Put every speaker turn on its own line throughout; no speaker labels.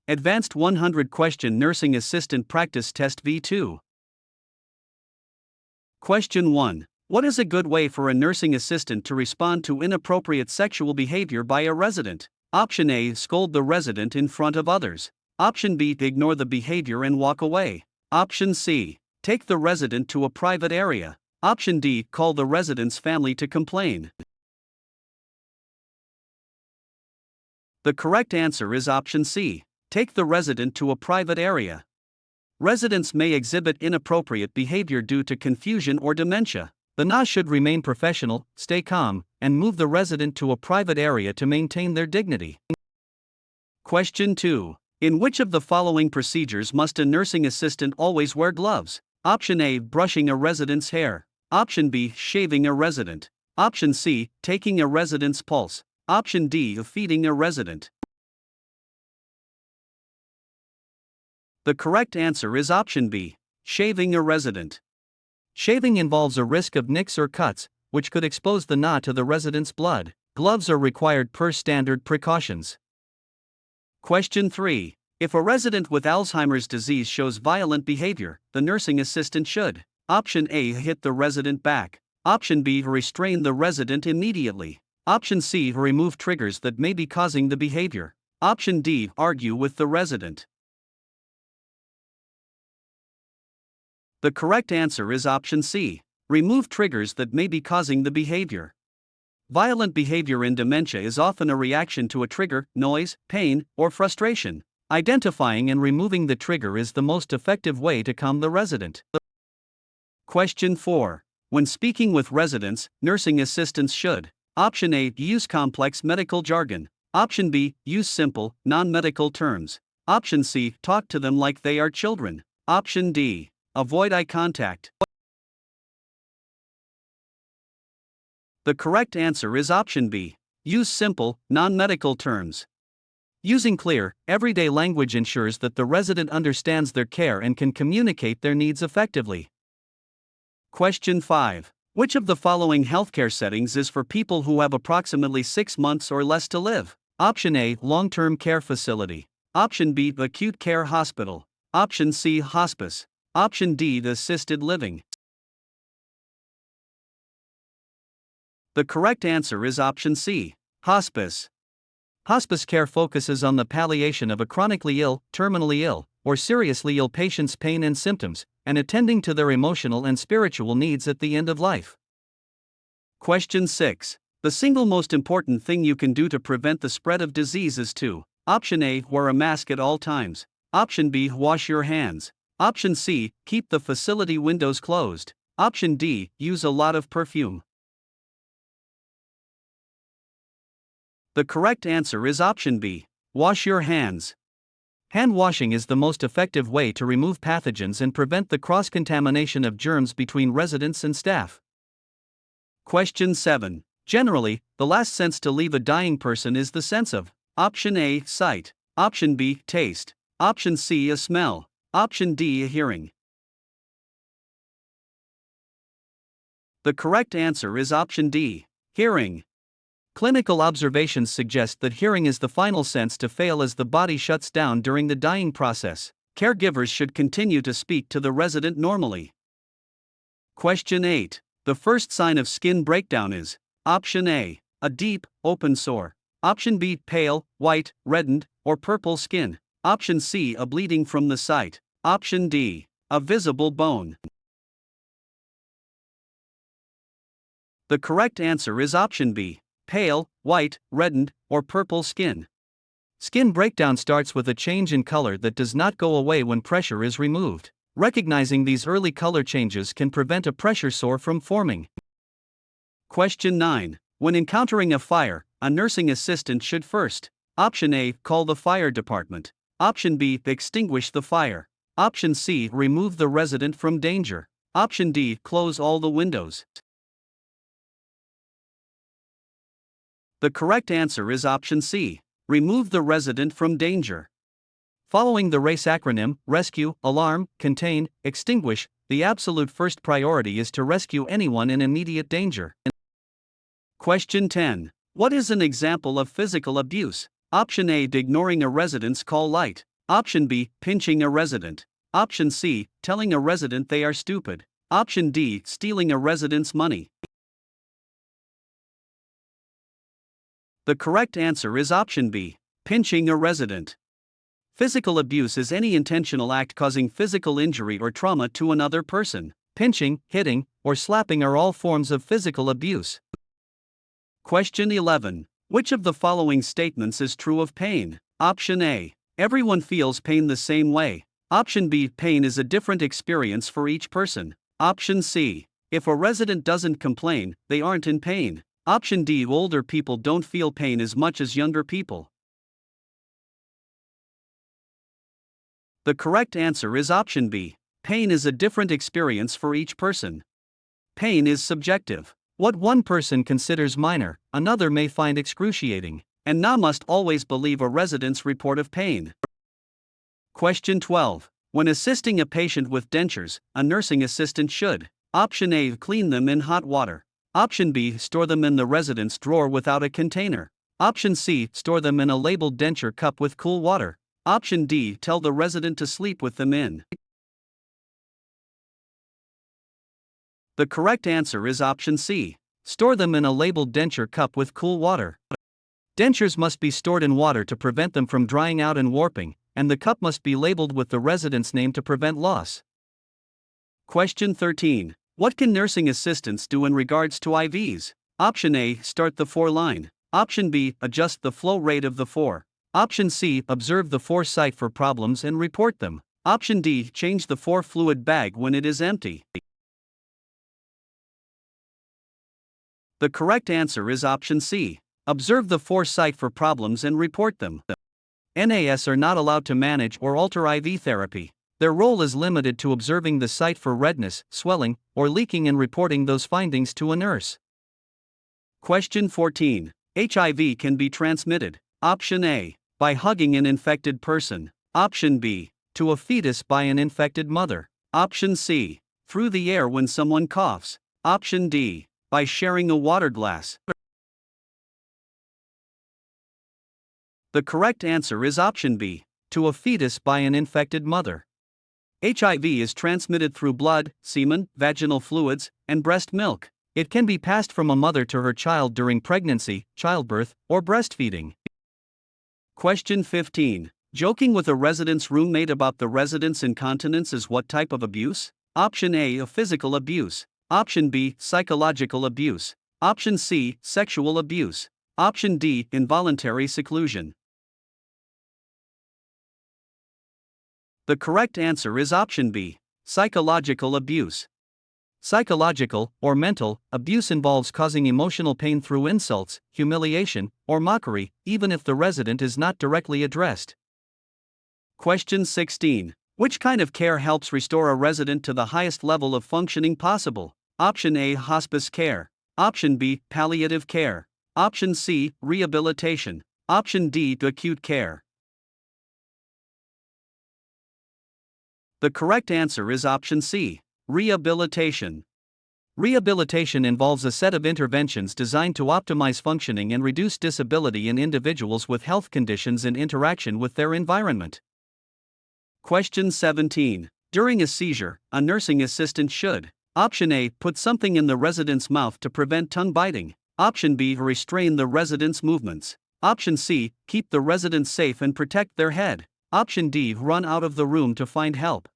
Advanced 100-question Nursing Assistant Practice Test V2. Question 1. What is a good way for a nursing assistant to respond to inappropriate sexual behavior by a resident? Option A. Scold the resident in front of others. Option B. Ignore the behavior and walk away. Option C. Take the resident to a private area. Option D. Call the resident's family to complain. The correct answer is option C. Take the resident to a private area. Residents may exhibit inappropriate behavior due to confusion or dementia. The NA should remain professional, stay calm, and move the resident to a private area to maintain their dignity. Question 2. In which of the following procedures must a nursing assistant always wear gloves? Option A. Brushing a resident's hair. Option B. Shaving a resident. Option C. Taking a resident's pulse. Option D. Feeding a resident. The correct answer is option B. Shaving a resident. Shaving involves a risk of nicks or cuts, which could expose the NA to the resident's blood. Gloves are required per standard precautions. Question 3. If a resident with Alzheimer's disease shows violent behavior, the nursing assistant should: Option A. Hit the resident back. Option B. Restrain the resident immediately. Option C. Remove triggers that may be causing the behavior. Option D. Argue with the resident. The correct answer is option C. Remove triggers that may be causing the behavior. Violent behavior in dementia is often a reaction to a trigger, noise, pain, or frustration. Identifying and removing the trigger is the most effective way to calm the resident. Question 4. When speaking with residents, nursing assistants should: Option A. Use complex medical jargon. Option B. Use simple, non-medical terms. Option C. Talk to them like they are children. Option D. Avoid eye contact. The correct answer is option B. Use simple, non-medical terms. Using clear, everyday language ensures that the resident understands their care and can communicate their needs effectively. Question 5. Which of the following healthcare settings is for people who have approximately 6 months or less to live? Option A. Long-term care facility. Option B. Acute care hospital. Option C. Hospice. Option D. Assisted living. The correct answer is option C. Hospice. Hospice care focuses on the palliation of a chronically ill, terminally ill, or seriously ill patient's pain and symptoms, and attending to their emotional and spiritual needs at the end of life. Question 6. The single most important thing you can do to prevent the spread of disease is to: Option A. Wear a mask at all times. Option B. Wash your hands. Option C. Keep the facility windows closed. Option D. Use a lot of perfume. The correct answer is option B. Wash your hands. Hand washing is the most effective way to remove pathogens and prevent the cross-contamination of germs between residents and staff. Question 7. Generally, the last sense to leave a dying person is the sense of: Option A. Sight. Option B. Taste. Option C. A smell. Option D. A hearing. The correct answer is option D. Hearing. Clinical observations suggest that hearing is the final sense to fail as the body shuts down during the dying process. Caregivers should continue to speak to the resident normally. Question 8. The first sign of skin breakdown is: Option A. A deep, open sore. Option B. Pale, white, reddened, or purple skin. Option C. A bleeding from the site. Option D. A visible bone. The correct answer is option B. Pale, white, reddened, or purple skin. Skin breakdown starts with a change in color that does not go away when pressure is removed. Recognizing these early color changes can prevent a pressure sore from forming. Question 9. When encountering a fire, a nursing assistant should first: Option A. Call the fire department. Option B. Extinguish the fire. Option C. Remove the resident from danger. Option D. Close all the windows. The correct answer is option C. Remove the resident from danger. Following the RACE acronym: rescue, alarm, contain, extinguish, the absolute first priority is to rescue anyone in immediate danger. Question 10. What is an example of physical abuse? Option A. Ignoring a resident's call light. Option B, pinching a resident. Option C, telling a resident they are stupid. Option D, stealing a resident's money. The correct answer is option B, pinching a resident. Physical abuse is any intentional act causing physical injury or trauma to another person. Pinching, hitting, or slapping are all forms of physical abuse. Question 11. Which of the following statements is true of pain? Option A. Everyone feels pain the same way. Option B. Pain is a different experience for each person. Option C. If a resident doesn't complain, they aren't in pain. Option D. Older people don't feel pain as much as younger people. The correct answer is option B. Pain is a different experience for each person. Pain is subjective. What one person considers minor, another may find excruciating, and none must always believe a resident's report of pain. Question 12. When assisting a patient with dentures, a nursing assistant should: Option A. Clean them in hot water. Option B. Store them in the resident's drawer without a container. Option C. Store them in a labeled denture cup with cool water. Option D. Tell the resident to sleep with them in. The correct answer is option C. Store them in a labeled denture cup with cool water. Dentures must be stored in water to prevent them from drying out and warping, and the cup must be labeled with the resident's name to prevent loss. Question 13. What can nursing assistants do in regards to IVs? Option A. Start the pour line. Option B. Adjust the flow rate of the pour. Option C. Observe the pour site for problems and report them. Option D. Change the pour fluid bag when it is empty. The correct answer is option C. Observe the pour site for problems and report them. NAS are not allowed to manage or alter IV therapy. Their role is limited to observing the site for redness, swelling, or leaking and reporting those findings to a nurse. Question 14. HIV can be transmitted. Option A. By hugging an infected person. Option B. To a fetus by an infected mother. Option C. Through the air when someone coughs. Option D. By sharing a water glass. The correct answer is option B. To a fetus by an infected mother. HIV is transmitted through blood, semen, vaginal fluids, and breast milk. It can be passed from a mother to her child during pregnancy, childbirth, or breastfeeding. Question 15. Joking with a resident's roommate about the resident's incontinence is what type of abuse? Option A. Physical abuse. Option B. Psychological abuse. Option C. Sexual abuse. Option D. Involuntary seclusion. The correct answer is option B. Psychological abuse. Psychological, or mental, abuse involves causing emotional pain through insults, humiliation, or mockery, even if the resident is not directly addressed. Question 16. Which kind of care helps restore a resident to the highest level of functioning possible? Option A. Hospice care. Option B. Palliative care. Option C. Rehabilitation. Option D. Acute care. The correct answer is option C. Rehabilitation. Rehabilitation involves a set of interventions designed to optimize functioning and reduce disability in individuals with health conditions in interaction with their environment. Question 17. During a seizure, a nursing assistant should: Option A. Put something in the resident's mouth to prevent tongue biting. Option B. Restrain the resident's movements. Option C. Keep the resident safe and protect their head. Option D. Run out of the room to find help.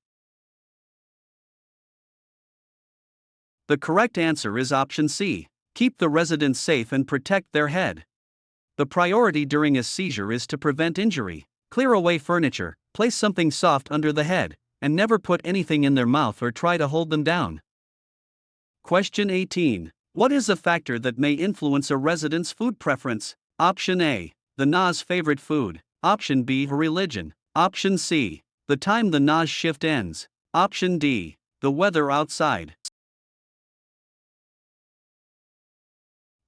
The correct answer is option C. Keep the resident safe and protect their head. The priority during a seizure is to prevent injury. Clear away furniture, place something soft under the head, and never put anything in their mouth or try to hold them down. Question 18. What is a factor that may influence a resident's food preference? Option A. The NA's favorite food. Option B. Religion. Option C. The time the NA's shift ends. Option D. The weather outside.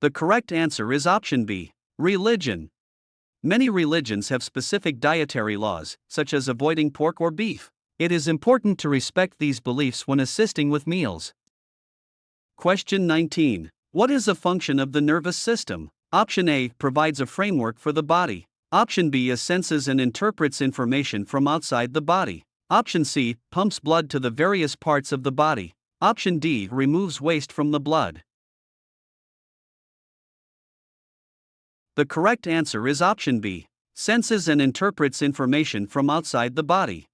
The correct answer is option B. Religion. Many religions have specific dietary laws, such as avoiding pork or beef. It is important to respect these beliefs when assisting with meals. Question 19. What is a function of the nervous system? Option A. Provides a framework for the body. Option B senses and interprets information from outside the body. Option C pumps blood to the various parts of the body. Option D removes waste from the blood. The correct answer is option B, senses and interprets information from outside the body.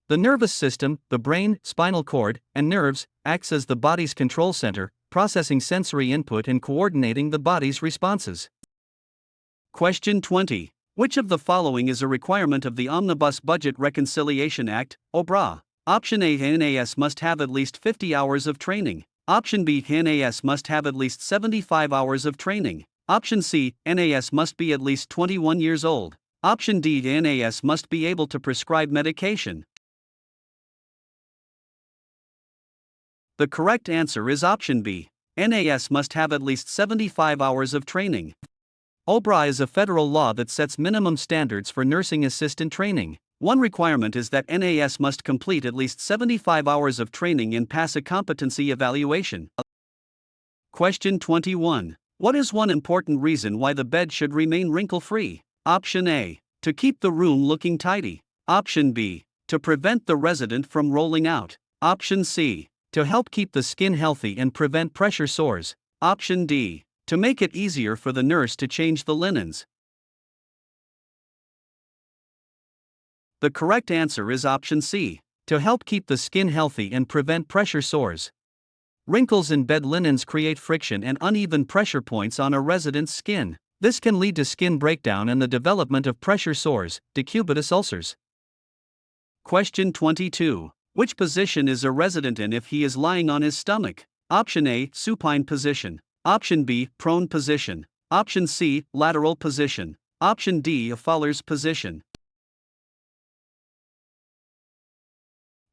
The nervous system, the brain, spinal cord, and nerves, acts as the body's control center, processing sensory input and coordinating the body's responses. Question 20. Which of the following is a requirement of the Omnibus Budget Reconciliation Act, OBRA? Option A NAS must have at least 50 hours of training. Option B NAS must have at least 75 hours of training. Option C NAS must be at least 21 years old. Option D NAS must be able to prescribe medication. The correct answer is option B. NAS must have at least 75 hours of training. OBRA is a federal law that sets minimum standards for nursing assistant training. One requirement is that NAS must complete at least 75 hours of training and pass a competency evaluation. Question 21. What is one important reason why the bed should remain wrinkle-free? Option A. To keep the room looking tidy. Option B. To prevent the resident from rolling out. Option C. To help keep the skin healthy and prevent pressure sores. Option D. To make it easier for the nurse to change the linens. The correct answer is option C. To help keep the skin healthy and prevent pressure sores. Wrinkles in bed linens create friction and uneven pressure points on a resident's skin. This can lead to skin breakdown and the development of pressure sores, decubitus ulcers. Question 22. Which position is a resident in if he is lying on his stomach? Option A, supine position. Option B, prone position. Option C, lateral position. Option D, a Fowler's position.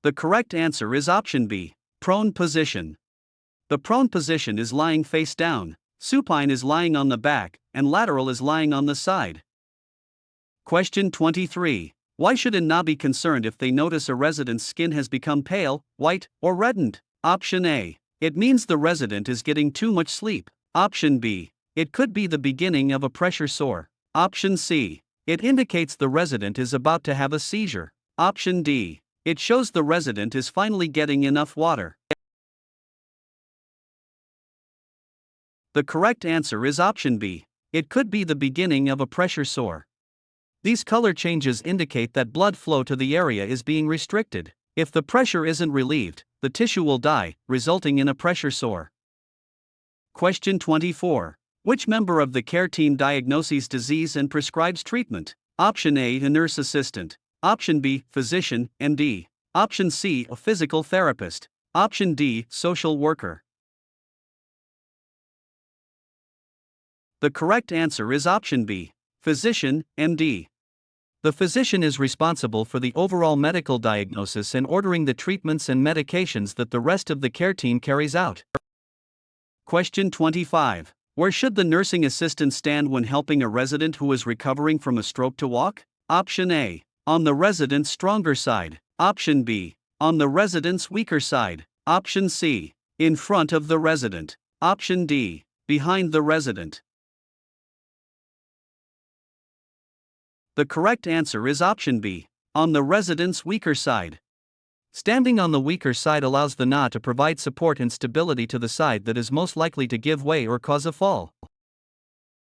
The correct answer is option B, prone position. The prone position is lying face down, supine is lying on the back, and lateral is lying on the side. Question 23. Why should a NA be concerned if they notice a resident's skin has become pale, white, or reddened? Option A. It means the resident is getting too much sleep. Option B. It could be the beginning of a pressure sore. Option C. It indicates the resident is about to have a seizure. Option D. It shows the resident is finally getting enough water. The correct answer is option B. It could be the beginning of a pressure sore. These color changes indicate that blood flow to the area is being restricted. If the pressure isn't relieved, the tissue will die, resulting in a pressure sore. Question 24. Which member of the care team diagnoses disease and prescribes treatment? Option A, a nurse assistant. Option B, physician, MD. Option C, a physical therapist. Option D, social worker. The correct answer is option B, physician, MD. The physician is responsible for the overall medical diagnosis and ordering the treatments and medications that the rest of the care team carries out. Question 25. Where should the nursing assistant stand when helping a resident who is recovering from a stroke to walk? Option A. On the resident's stronger side. Option B. On the resident's weaker side. Option C. In front of the resident. Option D. Behind the resident. The correct answer is option B, on the resident's weaker side. Standing on the weaker side allows the NA to provide support and stability to the side that is most likely to give way or cause a fall.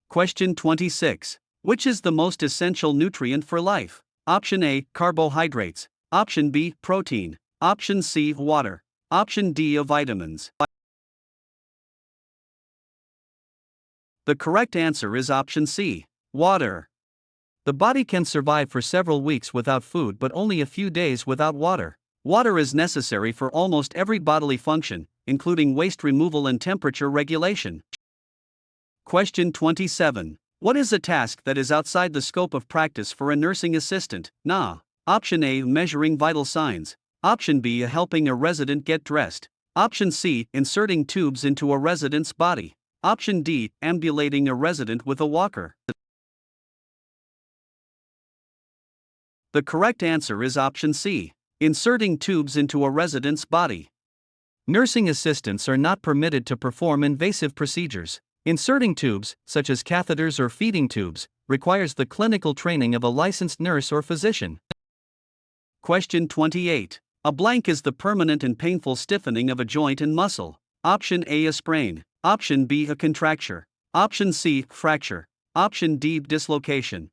Question 26. Which is the most essential nutrient for life? Option A, carbohydrates. Option B, protein. Option C, water. Option D, vitamins. The correct answer is option C, water. The body can survive for several weeks without food but only a few days without water. Water is necessary for almost every bodily function, including waste removal and temperature regulation. Question 27. What is a task that is outside the scope of practice for a nursing assistant? NA. Option A, measuring vital signs. Option B, helping a resident get dressed. Option C, inserting tubes into a resident's body. Option D, ambulating a resident with a walker. The correct answer is option C, inserting tubes into a resident's body. Nursing assistants are not permitted to perform invasive procedures. Inserting tubes, such as catheters or feeding tubes, requires the clinical training of a licensed nurse or physician. Question 28. A blank is the permanent and painful stiffening of a joint and muscle. Option A, a sprain. Option B, a contracture. Option C, fracture. Option D, dislocation.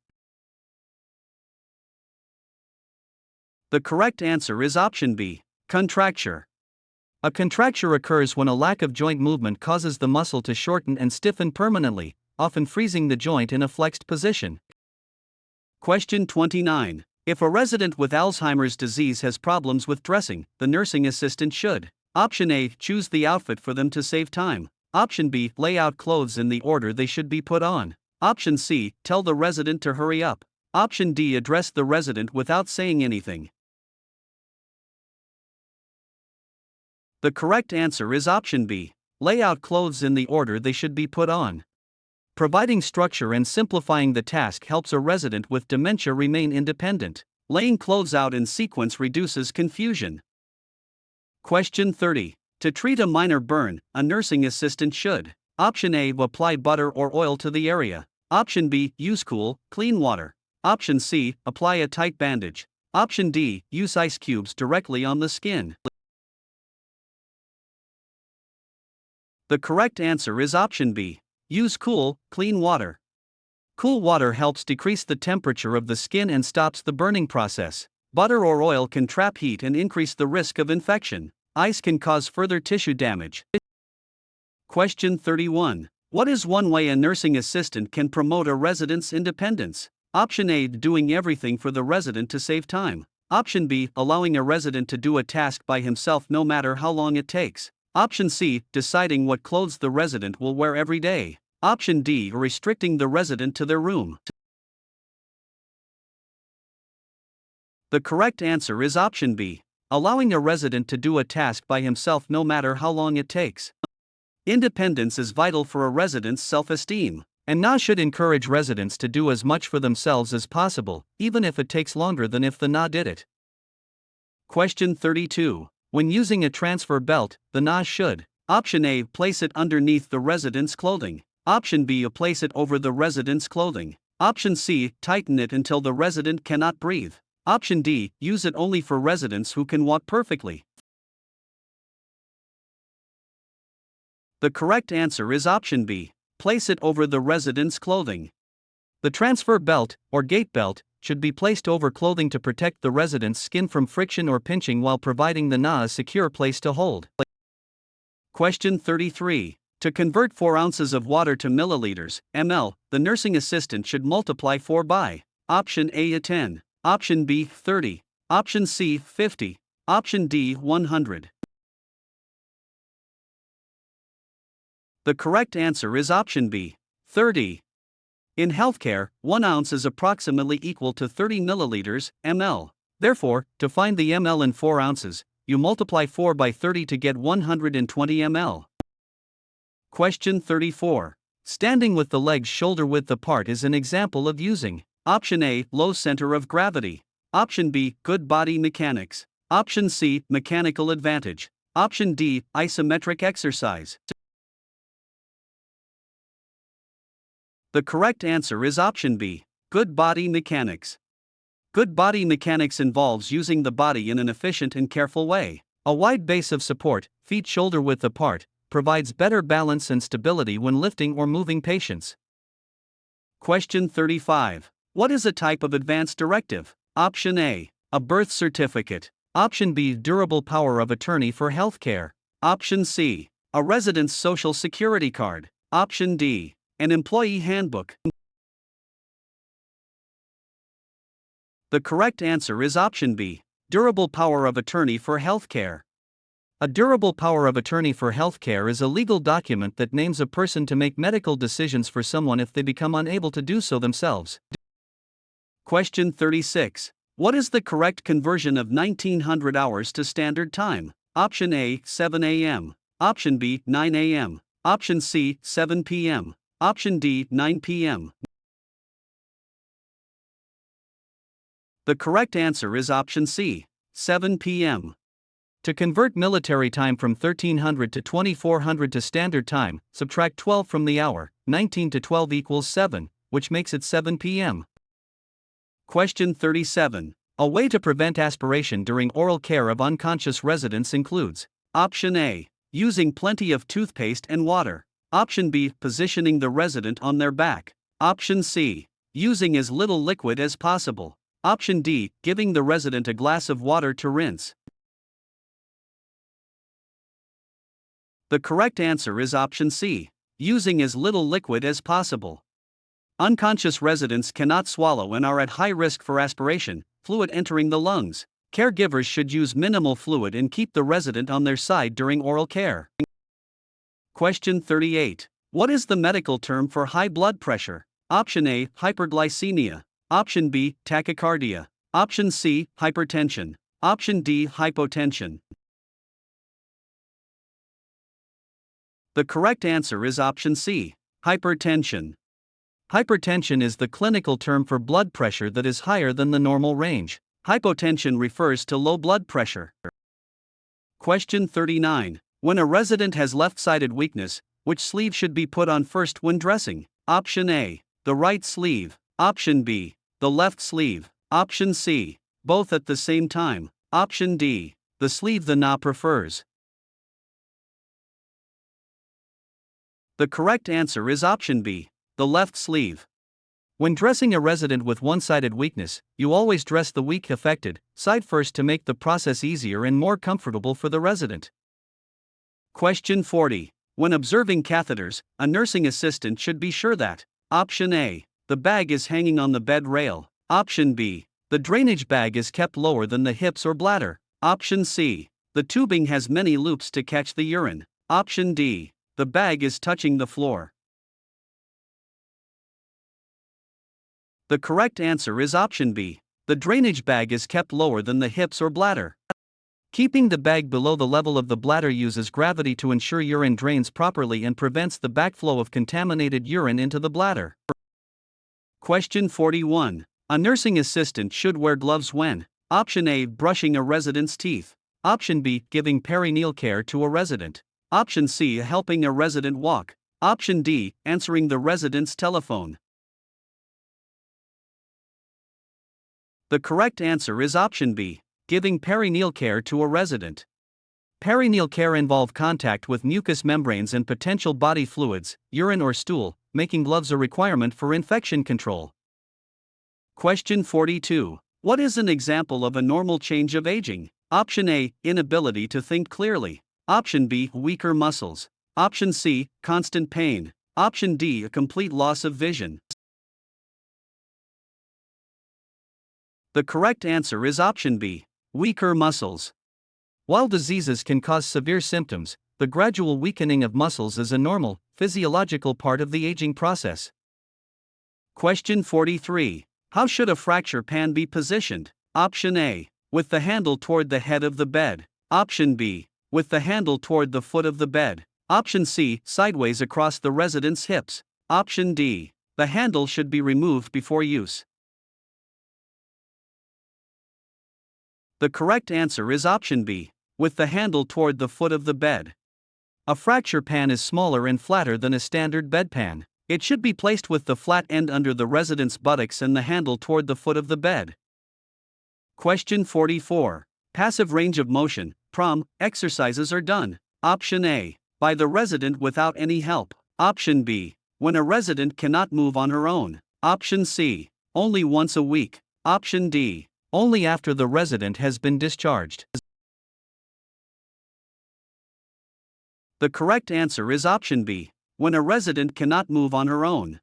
The correct answer is option B, contracture. A contracture occurs when a lack of joint movement causes the muscle to shorten and stiffen permanently, often freezing the joint in a flexed position. Question 29. If a resident with Alzheimer's disease has problems with dressing, the nursing assistant should: Option A, choose the outfit for them to save time. Option B, lay out clothes in the order they should be put on. Option C, tell the resident to hurry up. Option D, address the resident without saying anything. The correct answer is option B, lay out clothes in the order they should be put on. Providing structure and simplifying the task helps a resident with dementia remain independent. Laying clothes out in sequence reduces confusion. Question 30. To treat a minor burn, a nursing assistant should: Option A, apply butter or oil to the area. Option B, use cool, clean water. Option C, apply a tight bandage. Option D, use ice cubes directly on the skin. The correct answer is option B, use cool, clean water. Cool water helps decrease the temperature of the skin and stops the burning process. Butter or oil can trap heat and increase the risk of infection. Ice can cause further tissue damage. Question 31. What is one way a nursing assistant can promote a resident's independence? Option A, doing everything for the resident to save time. Option B, allowing a resident to do a task by himself no matter how long it takes. Option C, deciding what clothes the resident will wear every day. Option D, restricting the resident to their room. The correct answer is option B, allowing a resident to do a task by himself no matter how long it takes. Independence is vital for a resident's self-esteem, and NA should encourage residents to do as much for themselves as possible, even if it takes longer than if the NA did it. Question 32. When using a transfer belt, the NA should: Option A, place it underneath the resident's clothing. Option B, place it over the resident's clothing. Option C, tighten it until the resident cannot breathe. Option D, use it only for residents who can walk perfectly. The correct answer is option B, place it over the resident's clothing. The transfer belt, or gait belt, should be placed over clothing to protect the resident's skin from friction or pinching while providing the NA a secure place to hold. Question 33. To convert 4 ounces of water to milliliters, ml, the nursing assistant should multiply 4 by: Option A, 10. Option B, 30. Option C, 50. Option D, 100. The correct answer is option B, 30. In healthcare, 1 ounce is approximately equal to 30 milliliters, ml. Therefore, to find the ml in 4 ounces, you multiply 4 by 30 to get 120 ml. Question 34. Standing with the legs shoulder-width apart is an example of using: Option A, low center of gravity. Option B, good body mechanics. Option C, mechanical advantage. Option D, isometric exercise. The correct answer is option B, good body mechanics. Good body mechanics involves using the body in an efficient and careful way. A wide base of support, feet shoulder-width apart, provides better balance and stability when lifting or moving patients. Question 35. What is a type of advance directive? Option A, a birth certificate. Option B, durable power of attorney for healthcare. Option C, a resident's social security card. Option D, an employee handbook. The correct answer is option B, durable power of attorney for healthcare. A durable power of attorney for healthcare is a legal document that names a person to make medical decisions for someone if they become unable to do so themselves. Question 36. What is the correct conversion of 1900 hours to standard time? Option A, 7 a.m. Option B, 9 a.m. Option C, 7 p.m. Option D, 9 p.m. The correct answer is option C, 7 p.m. To convert military time from 1300 to 2400 to standard time, subtract 12 from the hour. 19 to 12 equals 7, which makes it 7 p.m. Question 37. A way to prevent aspiration during oral care of unconscious residents includes: Option A. Using plenty of toothpaste and water. Option B. Positioning the resident on their back. Option C. Using as little liquid as possible. Option D. Giving the resident a glass of water to rinse. The correct answer is option C. Using as little liquid as possible. Unconscious residents cannot swallow and are at high risk for aspiration, fluid entering the lungs. Caregivers should use minimal fluid and keep the resident on their side during oral care. Question 38. What is the medical term for high blood pressure? Option A. Hyperglycemia. Option B. Tachycardia. Option C. Hypertension. Option D. Hypotension. The correct answer is option C. Hypertension. Hypertension is the clinical term for blood pressure that is higher than the normal range. Hypotension refers to low blood pressure. Question 39. When a resident has left-sided weakness, which sleeve should be put on first when dressing? Option A. The right sleeve. Option B. The left sleeve. Option C. Both at the same time. Option D. The sleeve the na prefers. The correct answer is option B. The left sleeve. When dressing a resident with one-sided weakness, you always dress the weak affected side first to make the process easier and more comfortable for the resident. Question 40. When observing catheters, a nursing assistant should be sure that: Option A. The bag is hanging on the bed rail. Option B. The drainage bag is kept lower than the hips or bladder. Option C. The tubing has many loops to catch the urine. Option D. The bag is touching the floor. The correct answer is option B. The drainage bag is kept lower than the hips or bladder. Keeping the bag below the level of the bladder uses gravity to ensure urine drains properly and prevents the backflow of contaminated urine into the bladder. Question 41. A nursing assistant should wear gloves when: Option A. Brushing a resident's teeth. Option B. Giving perineal care to a resident. Option C. Helping a resident walk. Option D. Answering the resident's telephone. The correct answer is option B. Giving perineal care to a resident. Perineal care involves contact with mucous membranes and potential body fluids, urine or stool, making gloves a requirement for infection control. Question 42. What is an example of a normal change of aging? Option A. Inability to think clearly. Option B. Weaker muscles. Option C. Constant pain. Option D. A complete loss of vision. The correct answer is option B. Weaker muscles. While diseases can cause severe symptoms, the gradual weakening of muscles is a normal, physiological part of the aging process. Question 43. How should a fracture pan be positioned? Option A. With the handle toward the head of the bed. Option B. With the handle toward the foot of the bed. Option C. Sideways across the resident's hips. Option D. The handle should be removed before use. The correct answer is option B. With the handle toward the foot of the bed. A fracture pan is smaller and flatter than a standard bedpan. It should be placed with the flat end under the resident's buttocks and the handle toward the foot of the bed. Question 44. Passive range of motion, PROM, exercises are done. Option A. By the resident without any help. Option B. When a resident cannot move on her own. Option C. Only once a week. Option D. Only after the resident has been discharged. The correct answer is option B. When a resident cannot move on her own.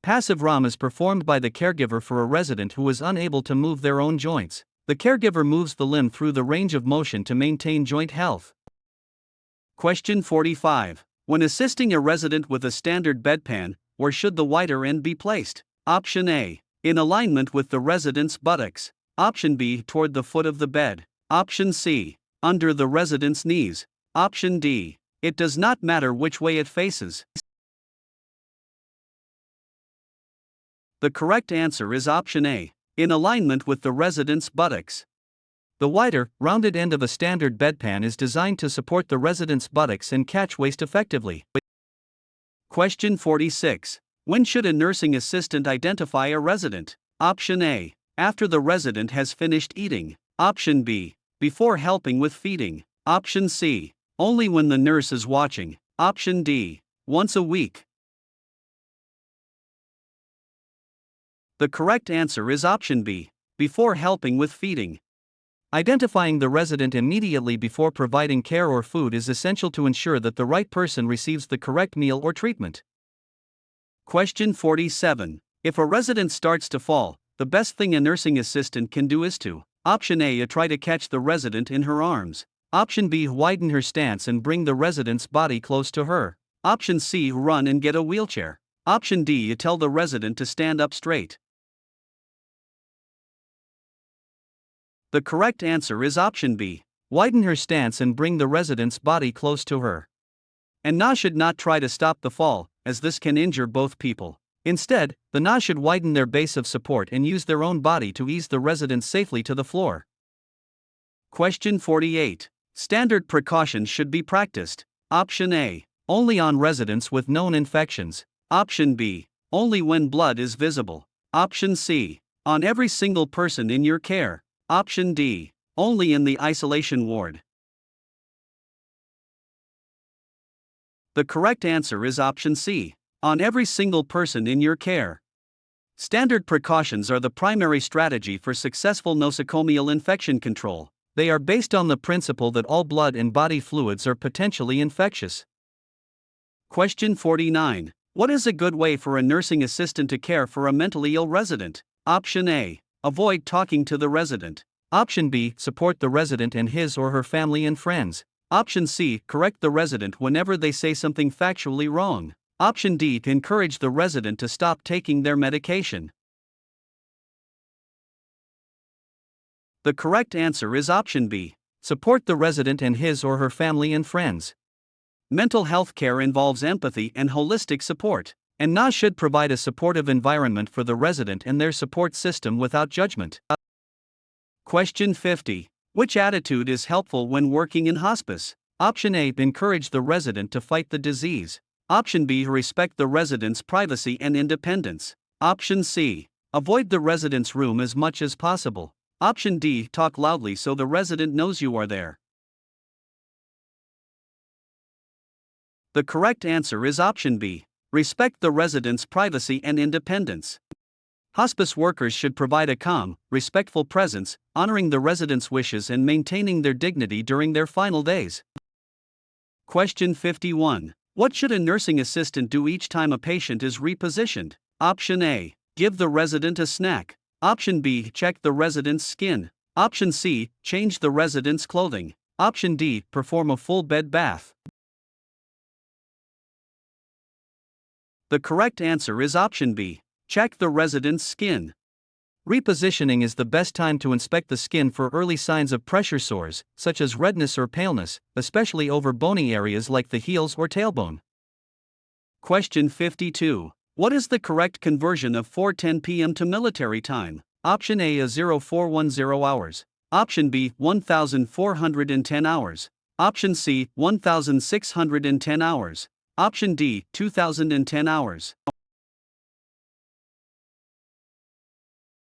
Passive ROM is performed by the caregiver for a resident who is unable to move their own joints. The caregiver moves the limb through the range of motion to maintain joint health. Question 45. When assisting a resident with a standard bedpan, where should the wider end be placed? Option A. In alignment with the resident's buttocks. Option B. Toward the foot of the bed. Option C. Under the resident's knees. Option D. It does not matter which way it faces. The correct answer is option A. In alignment with the resident's buttocks. The wider, rounded end of a standard bedpan is designed to support the resident's buttocks and catch waste effectively. Question 46. When should a nursing assistant identify a resident? Option A. After the resident has finished eating. Option B. Before helping with feeding. Option C. Only when the nurse is watching. Option D. Once a week. The correct answer is option B. Before helping with feeding. Identifying the resident immediately before providing care or food is essential to ensure that the right person receives the correct meal or treatment. Question 47. If a resident starts to fall, the best thing a nursing assistant can do is to: Option A. Try to catch the resident in her arms. Option B. Widen her stance and bring the resident's body close to her. Option C. Run and get a wheelchair. Option D. Tell the resident to stand up straight. The correct answer is option B. Widen her stance and bring the resident's body close to her. And NA should not try to stop the fall, as this can injure both people. Instead, the NA should widen their base of support and use their own body to ease the resident safely to the floor. Question 48. Standard precautions should be practiced. Option A. Only on residents with known infections. Option B. Only when blood is visible. Option C. On every single person in your care. Option D. Only in the isolation ward. The correct answer is option C. On every single person in your care. Standard precautions are the primary strategy for successful nosocomial infection control. They are based on the principle that all blood and body fluids are potentially infectious. Question 49. What is a good way for a nursing assistant to care for a mentally ill resident? Option A. Avoid talking to the resident. Option B. Support the resident and his or her family and friends. Option C. Correct the resident whenever they say something factually wrong. Option D. Encourage the resident to stop taking their medication. The correct answer is option B. Support the resident and his or her family and friends. Mental health care involves empathy and holistic support, and NA should provide a supportive environment for the resident and their support system without judgment. Question 50. Which attitude is helpful when working in hospice? Option A. Encourage the resident to fight the disease. Option B. Respect the resident's privacy and independence. Option C. Avoid the resident's room as much as possible. Option D. Talk loudly so the resident knows you are there. The correct answer is option B. Respect the resident's privacy and independence. Hospice workers should provide a calm, respectful presence, honoring the resident's wishes and maintaining their dignity during their final days. Question 51. What should a nursing assistant do each time a patient is repositioned? Option A. Give the resident a snack. Option B. Check the resident's skin. Option C. Change the resident's clothing. Option D. Perform a full bed bath. The correct answer is option B. Check the resident's skin. Repositioning is the best time to inspect the skin for early signs of pressure sores, such as redness or paleness, especially over bony areas like the heels or tailbone. Question 52. What is the correct conversion of 4:10 p.m. to military time? Option A is 0410 hours. Option B, 1410 hours. Option C, 1610 hours. Option D, 2010 hours.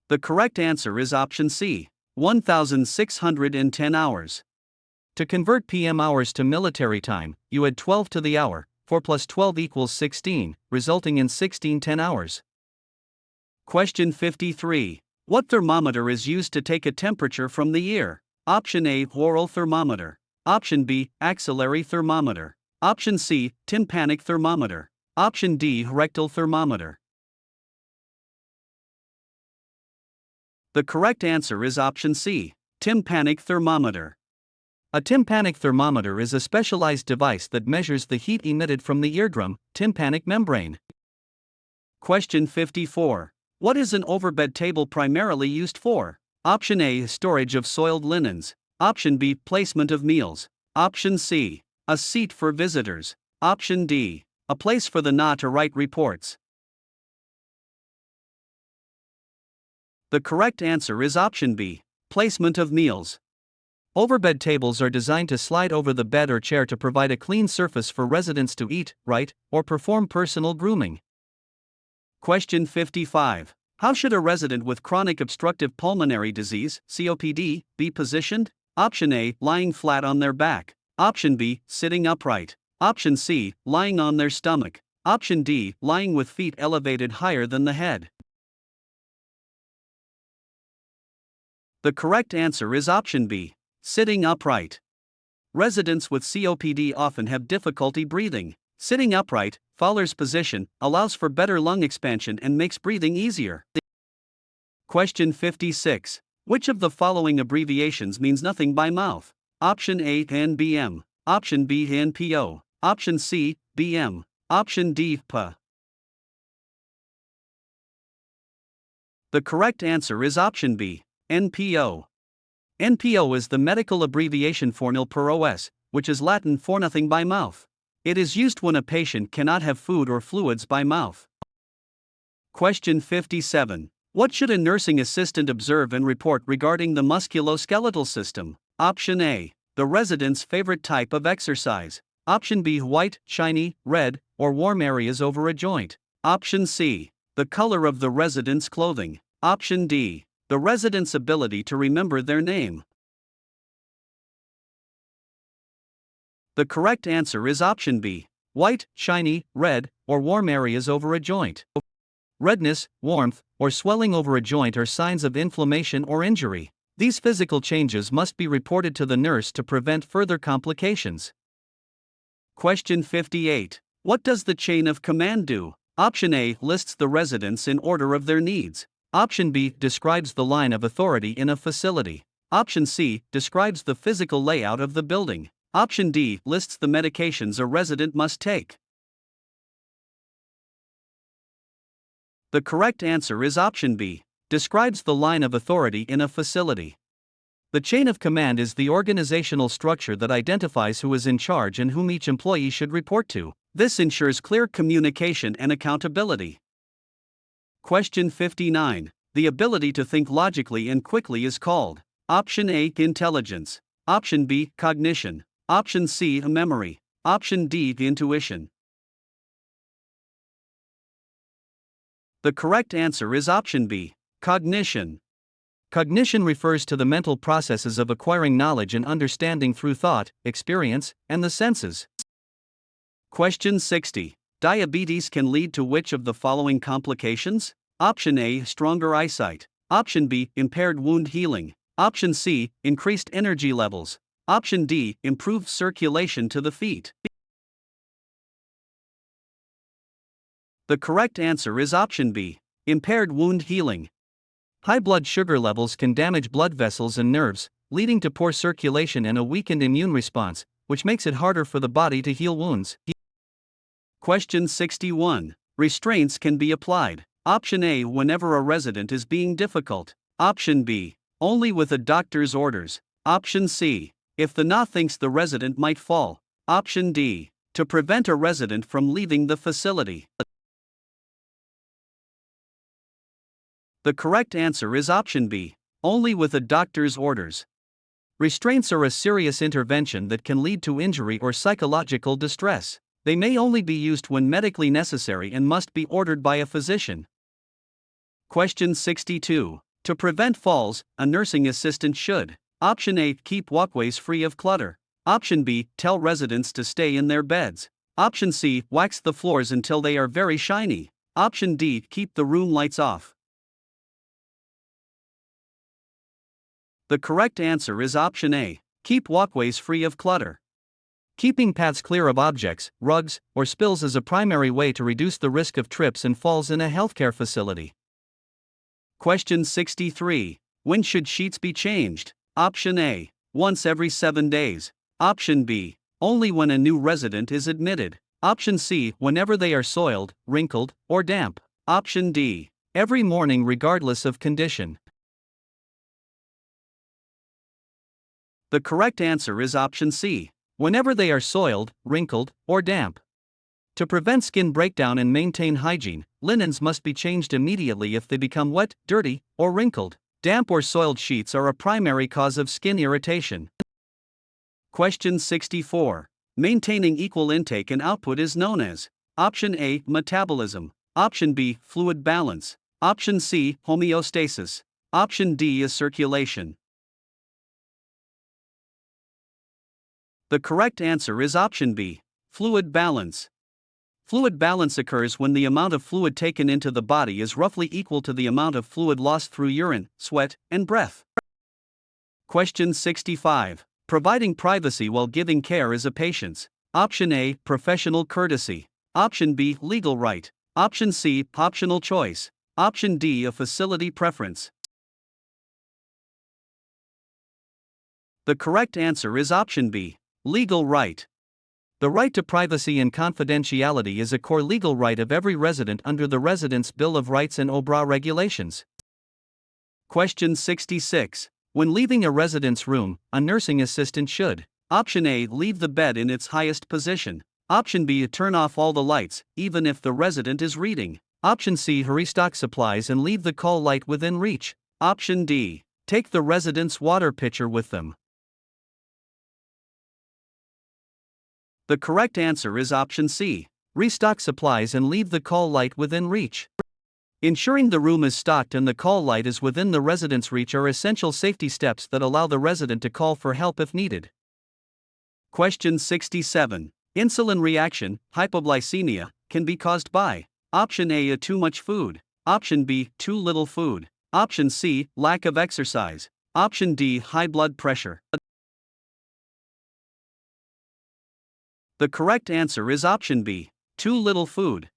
The correct answer is option C, 1610 hours. To convert PM hours to military time, you add 12 to the hour. 4 plus 12 equals 16, resulting in 1610 hours. Question 53. What thermometer is used to take a temperature from the ear? Option A, oral thermometer. Option B, axillary thermometer. Option C, tympanic thermometer. Option D, rectal thermometer. The correct answer is option C, tympanic thermometer. A tympanic thermometer is a specialized device that measures the heat emitted from the eardrum, tympanic membrane. Question 54. What is an overbed table primarily used for? Option A, storage of soiled linens. Option B, placement of meals. Option C, a seat for visitors. Option D, a place for the NA to write reports. The correct answer is option B, placement of meals. Overbed tables are designed to slide over the bed or chair to provide a clean surface for residents to eat, write, or perform personal grooming. Question 55. How should a resident with chronic obstructive pulmonary disease, COPD, be positioned? Option A, lying flat on their back. Option B, sitting upright. Option C, lying on their stomach. Option D, lying with feet elevated higher than the head. The correct answer is option B, sitting upright. Residents with COPD often have difficulty breathing. Sitting upright, Fowler's position, allows for better lung expansion and makes breathing easier. Question 56. Which of the following abbreviations means nothing by mouth? Option A, NBM. Option B, NPO. Option C, BM. Option D, PA. The correct answer is option B, NPO. NPO is the medical abbreviation for nil per os, which is Latin for nothing by mouth. It is used when a patient cannot have food or fluids by mouth. Question 57. What should a nursing assistant observe and report regarding the musculoskeletal system? Option A, the resident's favorite type of exercise. Option B, white, shiny, red, or warm areas over a joint. Option C, the color of the resident's clothing. Option D, the resident's ability to remember their name. The correct answer is option B, white, shiny, red, or warm areas over a joint. Redness, warmth, or swelling over a joint are signs of inflammation or injury. These physical changes must be reported to the nurse to prevent further complications. Question 58. What does the chain of command do? Option A lists the residents in order of their needs. Option B describes the line of authority in a facility. Option C describes the physical layout of the building. Option D lists the medications a resident must take. The correct answer is option B, describes the line of authority in a facility. The chain of command is the organizational structure that identifies who is in charge and whom each employee should report to. This ensures clear communication and accountability. Question 59. The ability to think logically and quickly is called option A, intelligence. Option B, cognition. Option C, memory. Option D, intuition. The correct answer is option B, cognition. Cognition refers to the mental processes of acquiring knowledge and understanding through thought, experience, and the senses. Question 60. Diabetes can lead to which of the following complications? Option A, stronger eyesight. Option B, impaired wound healing. Option C, increased energy levels. Option D, improved circulation to the feet. The correct answer is option B, impaired wound healing. High blood sugar levels can damage blood vessels and nerves, leading to poor circulation and a weakened immune response, which makes it harder for the body to heal wounds. Question 61. Restraints can be applied. Option A, whenever a resident is being difficult. Option B, only with a doctor's orders. Option C, if the NA thinks the resident might fall. Option D, to prevent a resident from leaving the facility. The correct answer is option B, only with a doctor's orders. Restraints are a serious intervention that can lead to injury or psychological distress. They may only be used when medically necessary and must be ordered by a physician. Question 62. To prevent falls, a nursing assistant should: Option A, keep walkways free of clutter. Option B, tell residents to stay in their beds. Option C, wax the floors until they are very shiny. Option D, keep the room lights off. The correct answer is option A, keep walkways free of clutter. Keeping paths clear of objects, rugs, or spills is a primary way to reduce the risk of trips and falls in a healthcare facility. Question 63. When should sheets be changed? Option A, once every 7 days. Option B, only when a new resident is admitted. Option C, whenever they are soiled, wrinkled, or damp. Option D, every morning regardless of condition. The correct answer is option C, whenever they are soiled, wrinkled, or damp. To prevent skin breakdown and maintain hygiene, linens must be changed immediately if they become wet, dirty, or wrinkled. Damp or soiled sheets are a primary cause of skin irritation. Question 64. Maintaining equal intake and output is known as Option A, metabolism. Option B, fluid balance. Option C, homeostasis. Option D is circulation. The correct answer is option B, fluid balance. Fluid balance occurs when the amount of fluid taken into the body is roughly equal to the amount of fluid lost through urine, sweat, and breath. Question 65. Providing privacy while giving care is a patient's Option A, professional courtesy. Option B, legal right. Option C, optional choice. Option D, a facility preference. The correct answer is option B, legal right. The right to privacy and confidentiality is a core legal right of every resident under the Residents' Bill of Rights and OBRA regulations. Question 66. When leaving a resident's room, a nursing assistant should Option A, leave the bed in its highest position. Option B, turn off all the lights, even if the resident is reading. Option C, restock supplies and leave the call light within reach. Option D, take the resident's water pitcher with them. The correct answer is option C, restock supplies and leave the call light within reach. Ensuring the room is stocked and the call light is within the resident's reach are essential safety steps that allow the resident to call for help if needed. Question 67. Insulin reaction, hypoglycemia, can be caused by Option A, too much food. Option B, too little food. Option C, lack of exercise. Option D, high blood pressure. The correct answer is option B, too little food.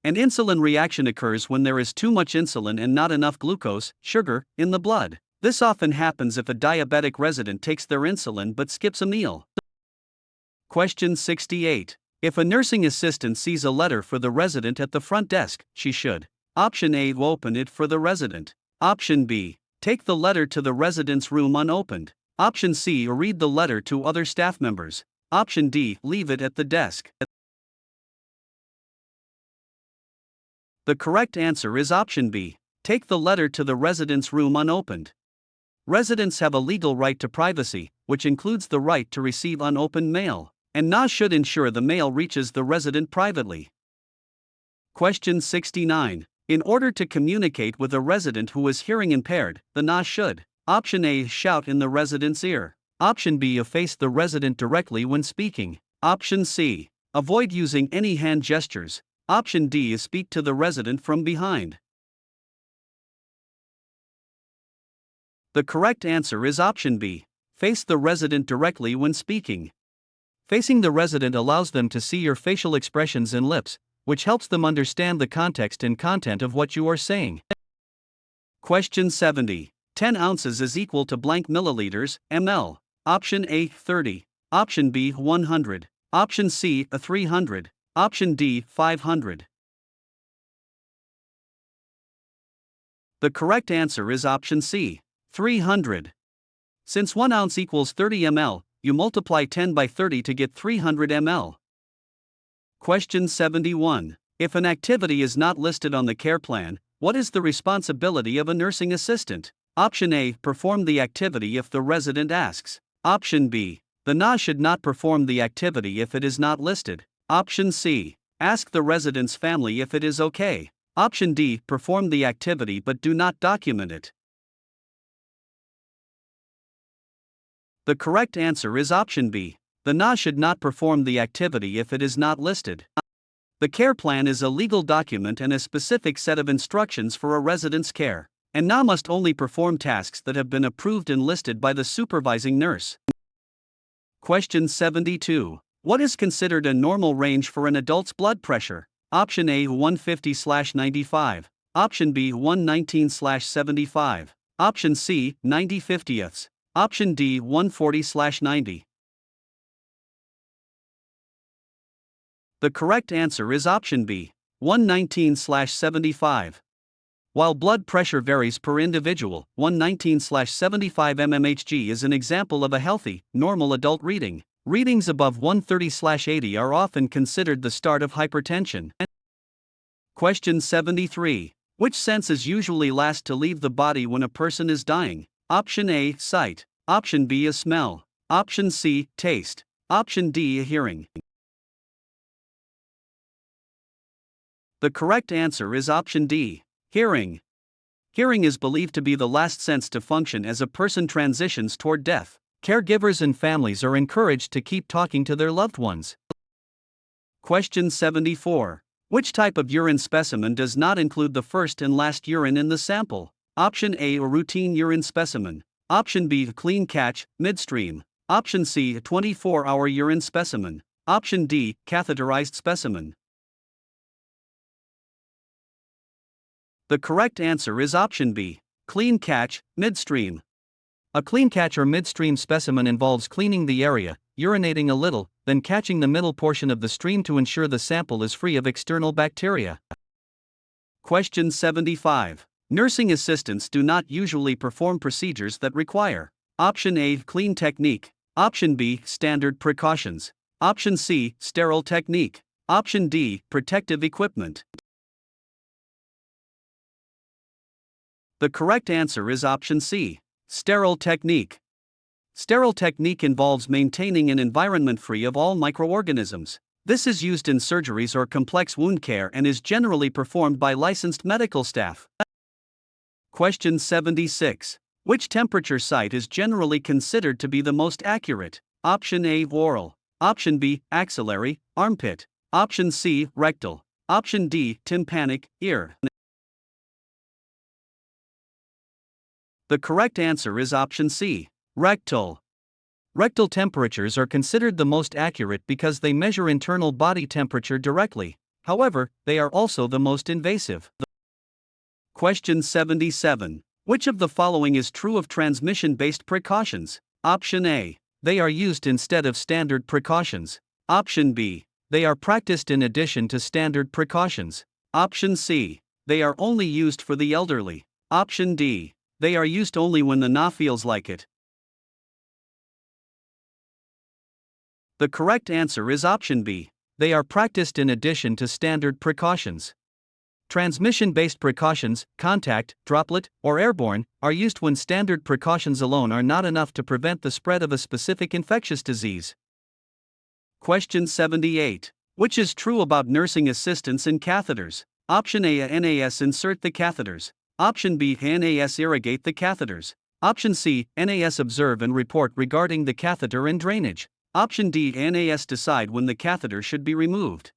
An insulin reaction occurs when there is too much insulin and not enough glucose, sugar, in the blood. This often happens if a diabetic resident takes their insulin but skips a meal. Question 68. If a nursing assistant sees a letter for the resident at the front desk, she should Option A, open it for the resident. Option B, take the letter to the resident's room unopened. Option C, read the letter to other staff members. Option D, leave it at the desk. The correct answer is option B, take the letter to the resident's room unopened. Residents have a legal right to privacy, which includes the right to receive unopened mail, and NA should ensure the mail reaches the resident privately. Question 69. In order to communicate with a resident who is hearing impaired, the NA should Option A, shout in the resident's ear. Option B, face the resident directly when speaking. Option C, avoid using any hand gestures. Option D is speak to the resident from behind. The correct answer is option B, face the resident directly when speaking. Facing the resident allows them to see your facial expressions and lips, which helps them understand the context and content of what you are saying. Question 70. 10 ounces is equal to blank milliliters, ml. Option A, 30. Option B, 100. Option C, 300. Option D, 500. The correct answer is option C, 300. Since 1 ounce equals 30 ml, you multiply 10 by 30 to get 300 ml. Question 71. If an activity is not listed on the care plan, what is the responsibility of a nursing assistant? Option A, perform the activity if the resident asks. Option B, the NA should not perform the activity if it is not listed. Option C, ask the resident's family if it is okay. Option D, perform the activity but do not document it. The correct answer is option B. The NA should not perform the activity if it is not listed. The care plan is a legal document and a specific set of instructions for a resident's care, and NA must only perform tasks that have been approved and listed by the supervising nurse. Question 72. What is considered a normal range for an adult's blood pressure? Option A, 150/95. Option B, 119/75. Option C, 90/50ths. Option D, 140/90. The correct answer is option B, 119/75. While blood pressure varies per individual, 119/75 mmHg is an example of a healthy, normal adult reading. Readings above 130/80 are often considered the start of hypertension. Question 73. Which senses usually last to leave the body when a person is dying? Option A, sight. Option B, a smell. Option C, taste. Option D, hearing. The correct answer is option D, hearing. Hearing is believed to be the last sense to function as a person transitions toward death. Caregivers and families are encouraged to keep talking to their loved ones. Question 74. Which type of urine specimen does not include the first and last urine in the sample? Option A, a routine urine specimen. Option B, a clean catch, midstream. Option C, a 24-hour urine specimen. Option D, catheterized specimen. The correct answer is option B, clean catch, midstream. A clean catch or midstream specimen involves cleaning the area, urinating a little, then catching the middle portion of the stream to ensure the sample is free of external bacteria. Question 75. Nursing assistants do not usually perform procedures that require option A, clean technique. Option B, standard precautions. Option C, sterile technique. Option D, protective equipment. The correct answer is option C, sterile technique. Sterile technique involves maintaining an environment free of all microorganisms. This is used in surgeries or complex wound care and is generally performed by licensed medical staff. Question 76. Which temperature site is generally considered to be the most accurate? Option A, oral. Option B, axillary, armpit. Option C, rectal. Option D, tympanic, ear. The correct answer is option C, rectal. Rectal temperatures are considered the most accurate because they measure internal body temperature directly. However, they are also the most invasive. Question 77. Which of the following is true of transmission-based precautions? Option A. They are used instead of standard precautions. Option B. They are practiced in addition to standard precautions. Option C. They are only used for the elderly. Option D. They are used only when the NA feels like it. The correct answer is option B. They are practiced in addition to standard precautions. Transmission-based precautions, contact, droplet, or airborne, are used when standard precautions alone are not enough to prevent the spread of a specific infectious disease. Question 78. Which is true about nursing assistants and catheters? Option A, NAS insert the catheters. Option B, NAS irrigate the catheters. Option C, NAS observe and report regarding the catheter and drainage. Option D, NAS decide when the catheter should be removed.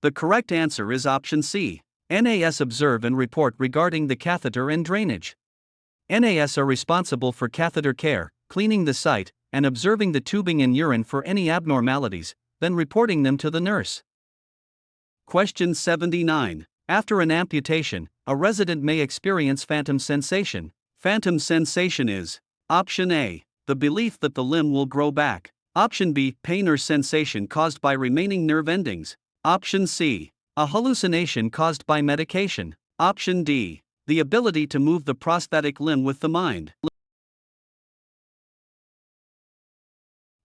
The correct answer is option C. NAS observe and report regarding the catheter and drainage. NAS are responsible for catheter care, cleaning the site, and observing the tubing and urine for any abnormalities, then reporting them to the nurse. Question 79. After an amputation, a resident may experience phantom sensation. Phantom sensation is option A, the belief that the limb will grow back. Option B, pain or sensation caused by remaining nerve endings. Option C, a hallucination caused by medication. Option D, the ability to move the prosthetic limb with the mind.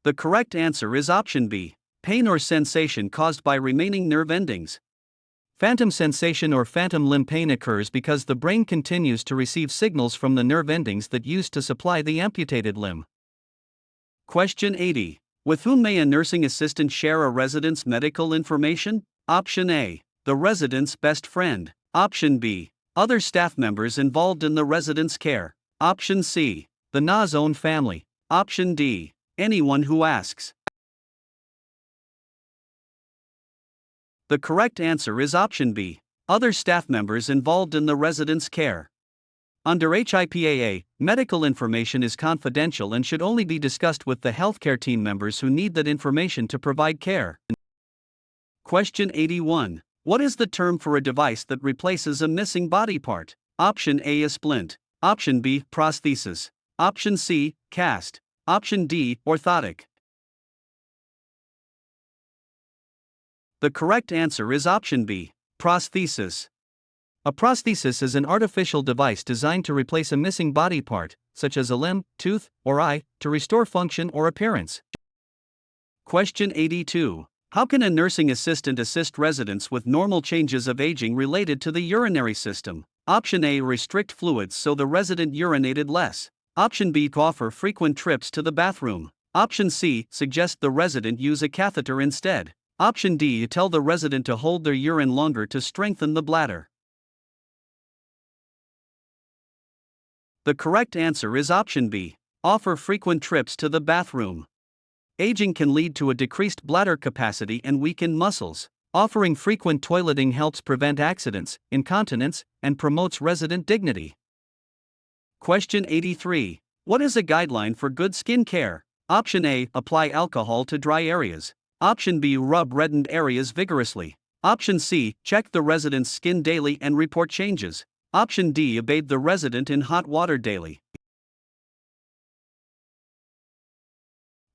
The correct answer is option B, pain or sensation caused by remaining nerve endings. Phantom sensation or phantom limb pain occurs because the brain continues to receive signals from the nerve endings that used to supply the amputated limb. Question 80. With whom may a nursing assistant share a resident's medical information? Option A, the resident's best friend. Option B, other staff members involved in the resident's care. Option C, the NA's own family. Option D, anyone who asks. The correct answer is option B, other staff members involved in the resident's care. Under HIPAA, medical information is confidential and should only be discussed with the healthcare team members who need that information to provide care. Question 81. What is the term for a device that replaces a missing body part? Option A, a splint. Option B, prosthesis. Option C, cast. Option D, orthotic. The correct answer is option B, prosthesis. A prosthesis is an artificial device designed to replace a missing body part, such as a limb, tooth, or eye, to restore function or appearance. Question 82. How can a nursing assistant assist residents with normal changes of aging related to the urinary system? Option A, restrict fluids so the resident urinated less. Option B. Offer frequent trips to the bathroom. Option C. Suggest the resident use a catheter instead. Option D. Tell the resident to hold their urine longer to strengthen the bladder. The correct answer is option B. Offer frequent trips to the bathroom. Aging can lead to a decreased bladder capacity and weakened muscles. Offering frequent toileting helps prevent accidents, incontinence, and promotes resident dignity. Question 83. What is a guideline for good skin care? Option A. Apply alcohol to dry areas. Option B. Rub reddened areas vigorously. Option C. Check the resident's skin daily and report changes. Option D. Bathe the resident in hot water daily.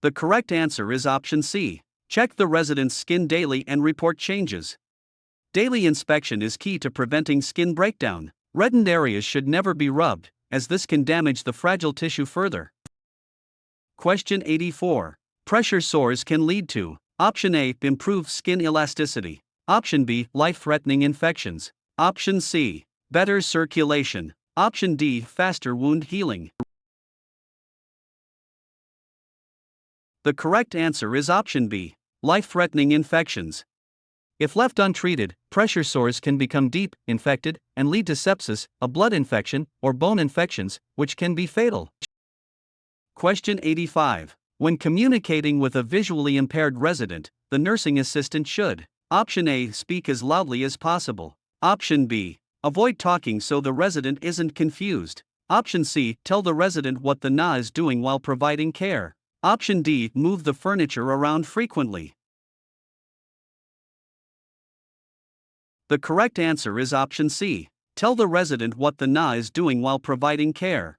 The correct answer is option C. Check the resident's skin daily and report changes. Daily inspection is key to preventing skin breakdown. Reddened areas should never be rubbed, as this can damage the fragile tissue further. Question 84. Pressure sores can lead to Option A. Improved skin elasticity. Option B. Life-threatening infections. Option C. Better circulation. Option D. Faster wound healing. The correct answer is option B. Life-threatening infections. If left untreated, pressure sores can become deep, infected, and lead to sepsis, a blood infection, or bone infections, which can be fatal. Question 85. When communicating with a visually impaired resident, the nursing assistant should Option A. Speak as loudly as possible. Option B. Avoid talking so the resident isn't confused. Option C. Tell the resident what the NA is doing while providing care. Option D. Move the furniture around frequently. The correct answer is option C. Tell the resident what the NA is doing while providing care.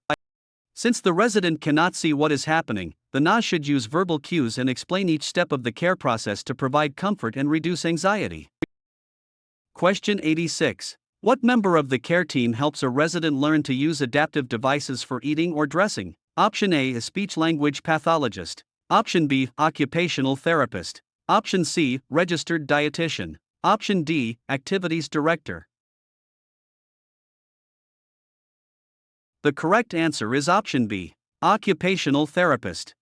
Since the resident cannot see what is happening, the NA should use verbal cues and explain each step of the care process to provide comfort and reduce anxiety. Question 86. What member of the care team helps a resident learn to use adaptive devices for eating or dressing? Option A. A speech-language pathologist. Option B. Occupational therapist. Option C. Registered dietitian. Option D. Activities director. The correct answer is option B. Occupational therapist.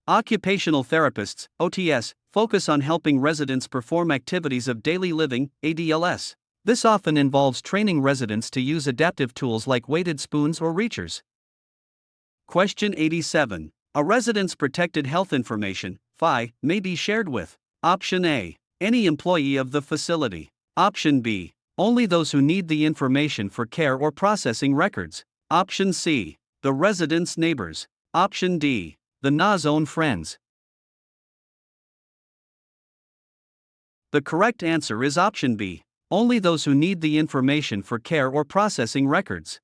Occupational therapists, OTS, focus on helping residents perform activities of daily living, ADLS. This often involves training residents to use adaptive tools like weighted spoons or reachers. Question 87. A resident's protected health information, FI, may be shared with Option A. Any employee of the facility. Option B. Only those who need the information for care or processing records. Option C. The resident's neighbors. Option D. The NA's own friends. The correct answer is option B. Only those who need the information for care or processing records.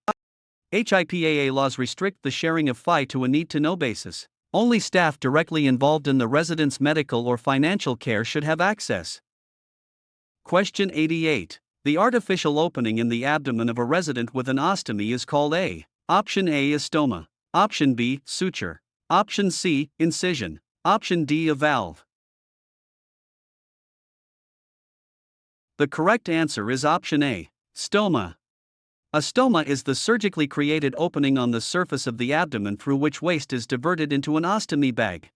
HIPAA laws restrict the sharing of FI to a need-to-know basis. Only staff directly involved in the resident's medical or financial care should have access. Question 88. The artificial opening in the abdomen of a resident with an ostomy is called a Option A. A stoma. Option B. Suture. Option C. Incision. Option D. A valve. The correct answer is option A. Stoma. A stoma is the surgically created opening on the surface of the abdomen through which waste is diverted into an ostomy bag.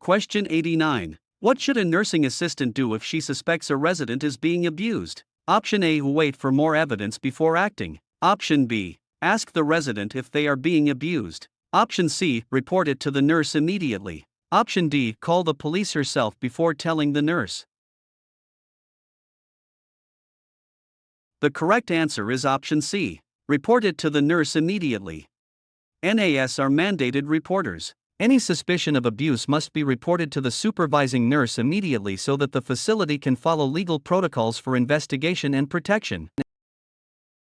Question 89. What should a nursing assistant do if she suspects a resident is being abused? Option A. Wait for more evidence before acting. Option B. Ask the resident if they are being abused. Option C. Report it to the nurse immediately. Option D. Call the police herself before telling the nurse. The correct answer is option C. Report it to the nurse immediately. NAS are mandated reporters. Any suspicion of abuse must be reported to the supervising nurse immediately so that the facility can follow legal protocols for investigation and protection.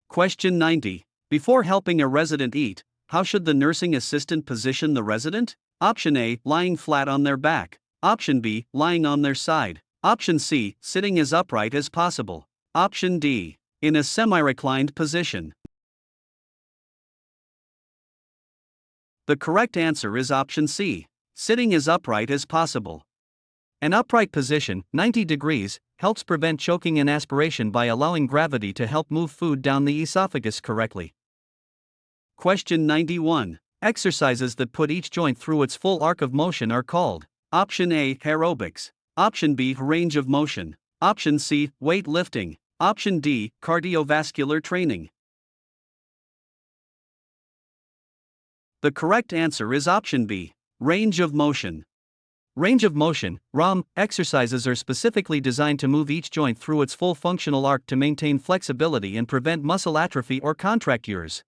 Question 90. Before helping a resident eat, how should the nursing assistant position the resident? Option A. Lying flat on their back. Option B. Lying on their side. Option C. Sitting as upright as possible. Option D. In a semi-reclined position. The correct answer is option C. Sitting as upright as possible. An upright position, 90 degrees, helps prevent choking and aspiration by allowing gravity to help move food down the esophagus correctly. Question 91. Exercises that put each joint through its full arc of motion are called Option A, aerobics. Option B, range of motion. Option C, weight lifting. Option D, cardiovascular training. The correct answer is option B, range of motion. Range of motion, ROM, exercises are specifically designed to move each joint through its full functional arc to maintain flexibility and prevent muscle atrophy or contractures.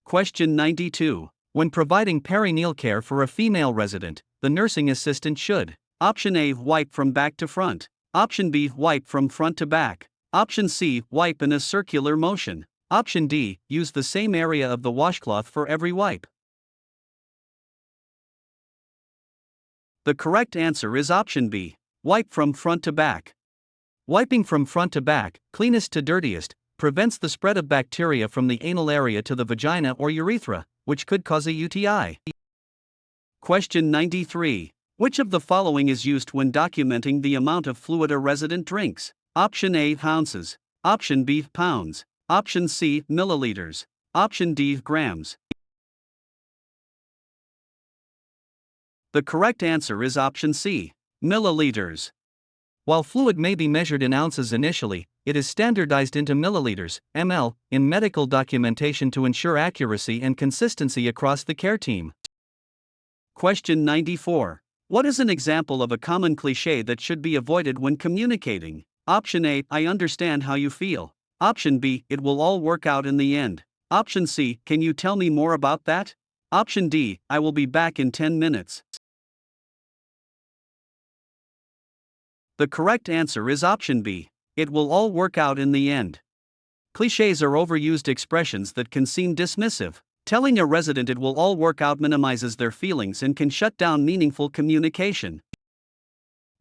Question 92. When providing perineal care for a female resident, the nursing assistant should: Option A, wipe from back to front. Option B, wipe from front to back. Option C, wipe in a circular motion. Option D, use the same area of the washcloth for every wipe. The correct answer is option B, wipe from front to back. Wiping from front to back, cleanest to dirtiest, prevents the spread of bacteria from the anal area to the vagina or urethra, which could cause a UTI. Question 93. Which of the following is used when documenting the amount of fluid a resident drinks? Option A, ounces. Option B, pounds. Option C, milliliters. Option D, grams. The correct answer is option C, milliliters. While fluid may be measured in ounces initially, it is standardized into milliliters, ml, in medical documentation to ensure accuracy and consistency across the care team. Question 94. What is an example of a common cliché that should be avoided when communicating? Option A, I understand how you feel. Option B, it will all work out in the end. Option C, can you tell me more about that? Option D, I will be back in 10 minutes. The correct answer is option B, it will all work out in the end. Clichés are overused expressions that can seem dismissive. Telling a resident it will all work out minimizes their feelings and can shut down meaningful communication.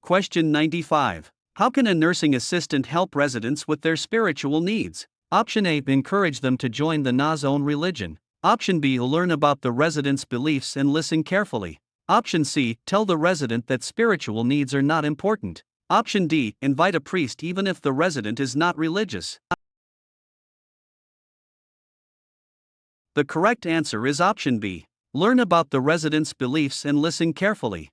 Question 95. How can a nursing assistant help residents with their spiritual needs? Option A, encourage them to join the NA's own religion. Option B, learn about the resident's beliefs and listen carefully. Option C, tell the resident that spiritual needs are not important. Option D, invite a priest even if the resident is not religious. The correct answer is option B, learn about the resident's beliefs and listen carefully.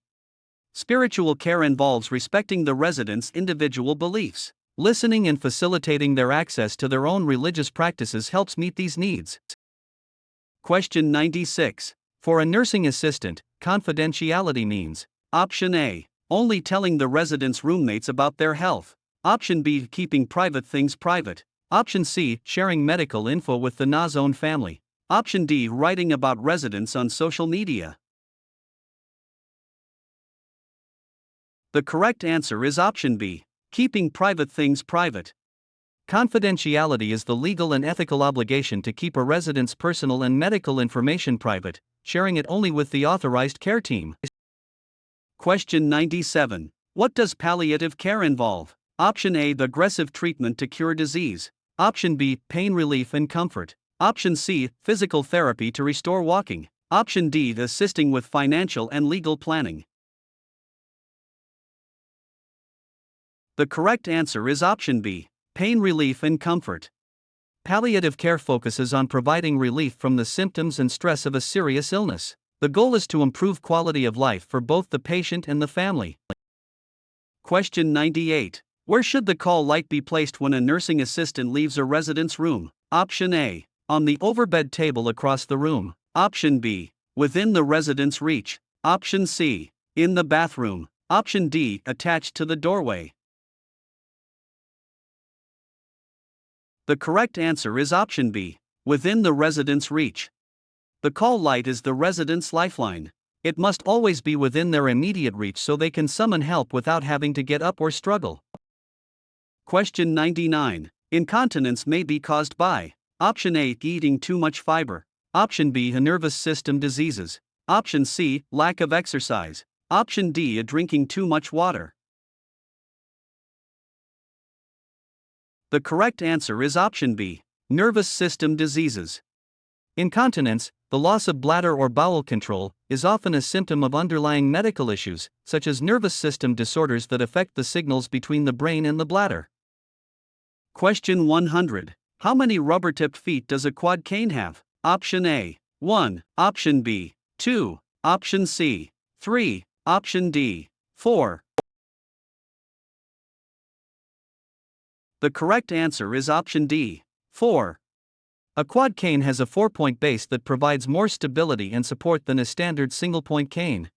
Spiritual care involves respecting the residents' individual beliefs. Listening and facilitating their access to their own religious practices helps meet these needs. Question 96. For a nursing assistant, confidentiality means: Option A, only telling the residents' roommates about their health. Option B, keeping private things private. Option C, sharing medical info with the NA's own family. Option D, writing about residents on social media. The correct answer is option B, keeping private things private. Confidentiality is the legal and ethical obligation to keep a resident's personal and medical information private, sharing it only with the authorized care team. Question 97. What does palliative care involve? Option A, aggressive treatment to cure disease. Option B, pain relief and comfort. Option C, physical therapy to restore walking. Option D, assisting with financial and legal planning. The correct answer is option B, pain relief and comfort. Palliative care focuses on providing relief from the symptoms and stress of a serious illness. The goal is to improve quality of life for both the patient and the family. Question 98. Where should the call light be placed when a nursing assistant leaves a resident's room? Option A, on the overbed table across the room. Option B, within the resident's reach. Option C, in the bathroom. Option D, attached to the doorway. The correct answer is option B, within the resident's reach. The call light is the resident's lifeline. It must always be within their immediate reach so they can summon help without having to get up or struggle. Question 99. Incontinence may be caused by: Option A, eating too much fiber. Option B, nervous system diseases. Option C, lack of exercise. Option D, drinking too much water. The correct answer is option B, nervous system diseases. Incontinence, the loss of bladder or bowel control, is often a symptom of underlying medical issues, such as nervous system disorders that affect the signals between the brain and the bladder. Question 100. How many rubber-tipped feet does a quad cane have? Option A, 1. Option B. 2. Option C. 3. Option D. 4. The correct answer is option D. 4. A quad cane has a 4-point base that provides more stability and support than a standard single-point cane.